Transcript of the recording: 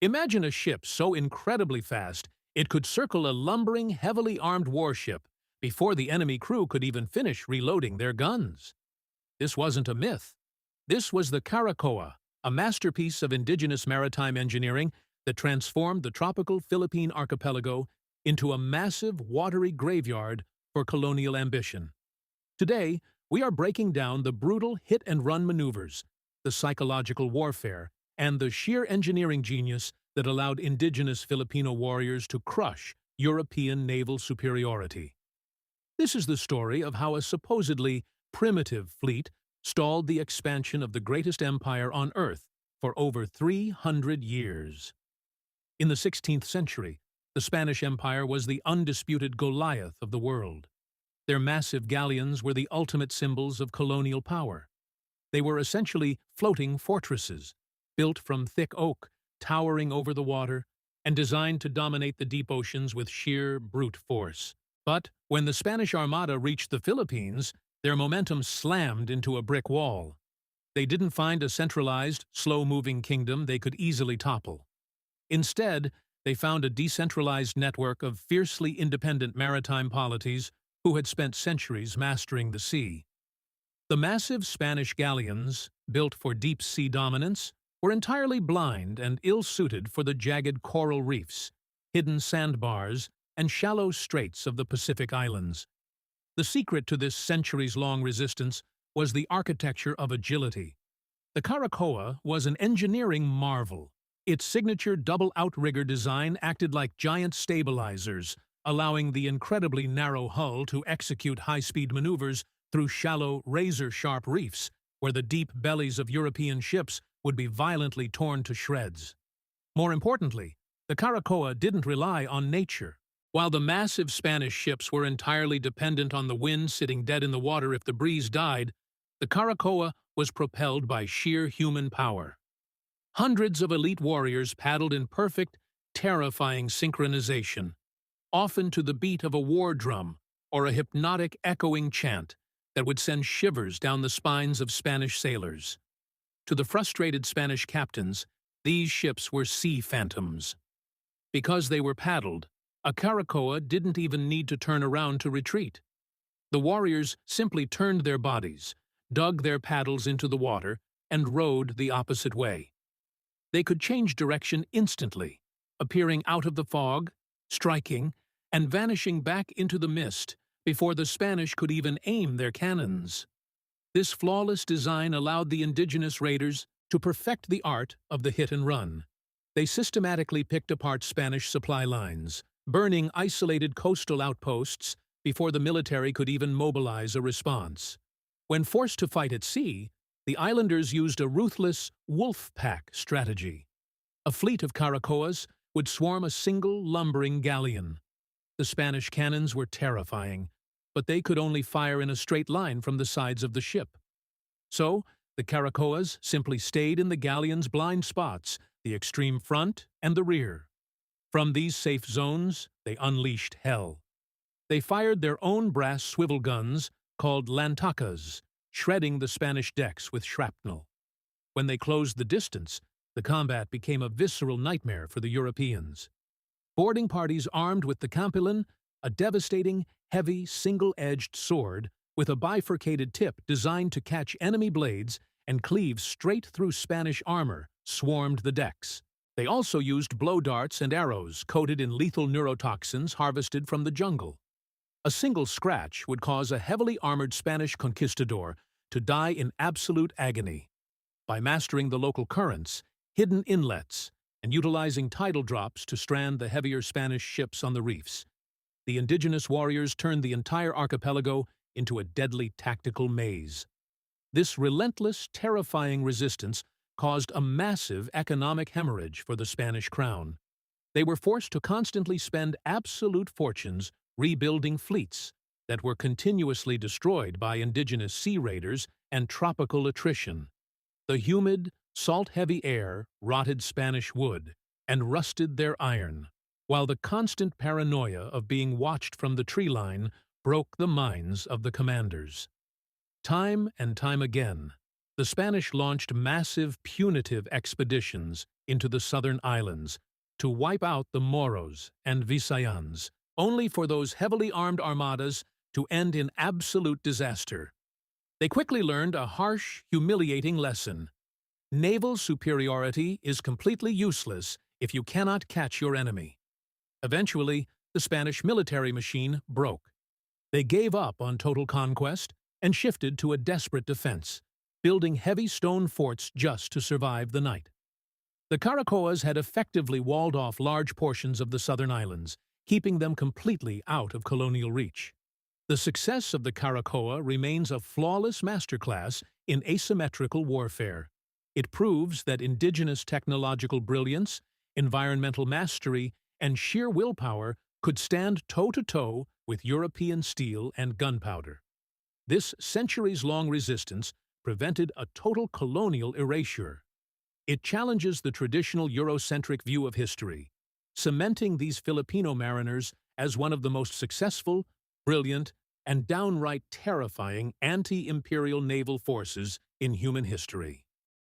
Imagine a ship so incredibly fast it could circle a lumbering, heavily armed warship before the enemy crew could even finish reloading their guns. This wasn't a myth. This was the Karakoa, a masterpiece of indigenous maritime engineering that transformed the tropical Philippine archipelago into a massive, watery graveyard for colonial ambition. Today, we are breaking down the brutal hit-and-run maneuvers, the psychological warfare, and the sheer engineering genius that allowed indigenous Filipino warriors to crush European naval superiority. This is the story of how a supposedly primitive fleet stalled the expansion of the greatest empire on Earth for over 300 years. In the 16th century, the Spanish Empire was the undisputed Goliath of the world. Their massive galleons were the ultimate symbols of colonial power. They were essentially floating fortresses, built from thick oak, towering over the water, and designed to dominate the deep oceans with sheer brute force. But when the Spanish Armada reached the Philippines, their momentum slammed into a brick wall. They didn't find a centralized, slow-moving kingdom they could easily topple. Instead, they found a decentralized network of fiercely independent maritime polities who had spent centuries mastering the sea. The massive Spanish galleons, built for deep-sea dominance, were entirely blind and ill-suited for the jagged coral reefs, hidden sandbars, and shallow straits of the Pacific Islands. The secret to this centuries-long resistance was the architecture of agility. The Karakoa was an engineering marvel. Its signature double outrigger design acted like giant stabilizers, allowing the incredibly narrow hull to execute high-speed maneuvers through shallow, razor-sharp reefs, where the deep bellies of European ships would be violently torn to shreds. More importantly, the Karakoa didn't rely on nature. While the massive Spanish ships were entirely dependent on the wind sitting dead in the water if the breeze died, the Karakoa was propelled by sheer human power. Hundreds of elite warriors paddled in perfect, terrifying synchronization, often to the beat of a war drum or a hypnotic echoing chant that would send shivers down the spines of Spanish sailors. To the frustrated Spanish captains, these ships were sea phantoms. Because they were paddled, a Karakoa didn't even need to turn around to retreat. The warriors simply turned their bodies, dug their paddles into the water, and rowed the opposite way. They could change direction instantly, appearing out of the fog, striking, and vanishing back into the mist before the Spanish could even aim their cannons. This flawless design allowed the indigenous raiders to perfect the art of the hit-and-run. They systematically picked apart Spanish supply lines, burning isolated coastal outposts before the military could even mobilize a response. When forced to fight at sea, the islanders used a ruthless wolf pack strategy. A fleet of Karakoas would swarm a single lumbering galleon. The Spanish cannons were terrifying, but they could only fire in a straight line from the sides of the ship. So, the Karakoas simply stayed in the galleon's blind spots, the extreme front and the rear. From these safe zones, they unleashed hell. They fired their own brass swivel guns, called lantacas, shredding the Spanish decks with shrapnel. When they closed the distance, the combat became a visceral nightmare for the Europeans. Boarding parties armed with the campilin, a devastating, heavy, single-edged sword with a bifurcated tip designed to catch enemy blades and cleave straight through Spanish armor, swarmed the decks. They also used blow darts and arrows coated in lethal neurotoxins harvested from the jungle. A single scratch would cause a heavily armored Spanish conquistador to die in absolute agony. By mastering the local currents, hidden inlets, and utilizing tidal drops to strand the heavier Spanish ships on the reefs, the indigenous warriors turned the entire archipelago into a deadly tactical maze. This relentless, terrifying resistance caused a massive economic hemorrhage for the Spanish crown. They were forced to constantly spend absolute fortunes rebuilding fleets that were continuously destroyed by indigenous sea raiders and tropical attrition. The humid, salt-heavy air rotted Spanish wood and rusted their iron, while the constant paranoia of being watched from the tree line broke the minds of the commanders. Time and time again, the Spanish launched massive punitive expeditions into the southern islands to wipe out the Moros and Visayans, only for those heavily armed armadas to end in absolute disaster. They quickly learned a harsh, humiliating lesson. Naval superiority is completely useless if you cannot catch your enemy. Eventually, the Spanish military machine broke. They gave up on total conquest and shifted to a desperate defense, building heavy stone forts just to survive the night. The Karakoas had effectively walled off large portions of the southern islands, keeping them completely out of colonial reach. The success of the Karakoa remains a flawless masterclass in asymmetrical warfare. It proves that indigenous technological brilliance, environmental mastery, and sheer willpower could stand toe-to-toe with European steel and gunpowder. This centuries-long resistance prevented a total colonial erasure. It challenges the traditional Eurocentric view of history, cementing these Filipino mariners as one of the most successful, brilliant, and downright terrifying anti-imperial naval forces in human history.